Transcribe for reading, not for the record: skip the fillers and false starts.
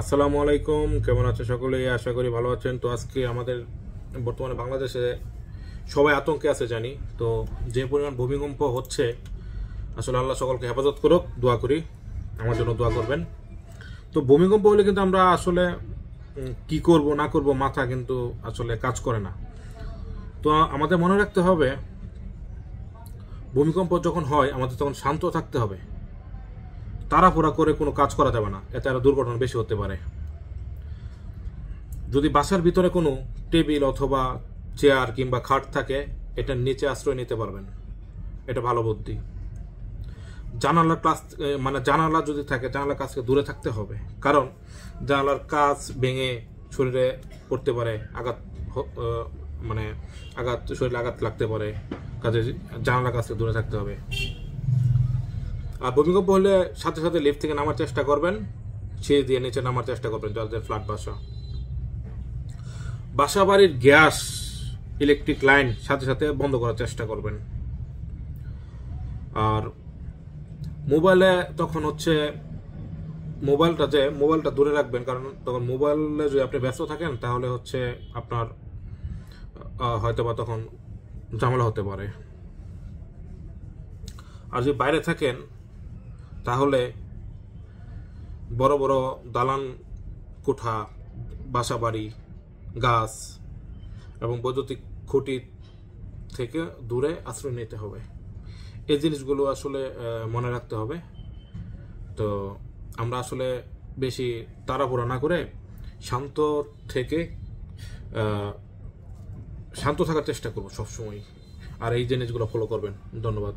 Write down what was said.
আসসালামু আলাইকুম, কেমন আছেন সকলে? আশা করি ভালো আছেন। তো আজকে আমাদের বর্তমানে বাংলাদেশে সবাই আতঙ্কে আছে জানি। তো যে পরিমাণ ভূমিকম্প হচ্ছে, আসলে আল্লাহ সকলকে হেফাজত করুক, দোয়া করি, আমার জন্য দোয়া করবেন। তো ভূমিকম্প হলে কিন্তু আমরা আসলে কি করব না করব মাথা কিন্তু আসলে কাজ করে না। তো আমাদের মনে রাখতে হবে, ভূমিকম্প যখন হয় আমাদের তখন শান্ত থাকতে হবে। তাড়াহুড়া করে কোনো কাজ করা যাবে না, এতে আরো দুর্ঘটনা বেশি হতে পারে। যদি বাসার ভিতরে কোনো টেবিল অথবা চেয়ার কিংবা খাট থাকে, এটার নিচে আশ্রয় নিতে পারবেন, এটা ভালো বুদ্ধি। জানালার কাছ জানালা যদি থাকে, জানালার কাছ থেকে দূরে থাকতে হবে, কারণ জানালার কাচ ভেঙে শরীরে পড়তে পারে, শরীরে আঘাত লাগতে পারে। কাজে জানালার কাছ থেকে দূরে থাকতে হবে। আর ভূমিকম্প হলে সাথে সাথে লিফট থেকে নামার চেষ্টা করবেন, সিঁড়ি দিয়ে নিচে নামার চেষ্টা করবেন যাদের ফ্ল্যাট বাসা বাড়ির গ্যাস ইলেকট্রিক লাইন সাথে সাথে বন্ধ করার চেষ্টা করবেন। আর মোবাইলে তখন মোবাইলটা দূরে রাখবেন, কারণ তখন মোবাইলে যদি আপনি ব্যস্ত থাকেন তাহলে আপনার হয়তোবা তখন ঝামেলা হতে পারে। আর যদি বাইরে থাকেন তাহলে বড় বড় দালান কোঠা, বাসা বাড়ি, গাছ এবং বৈদ্যুতিক খুঁটি থেকে দূরে আশ্রয় নিতে হবে। এই জিনিসগুলো আসলে মনে রাখতে হবে। তো আমরা আসলে বেশি তাড়াহুড়া না করে শান্ত থাকার চেষ্টা করব সবসময়। আর এই জিনিসগুলো ফলো করবেন। ধন্যবাদ।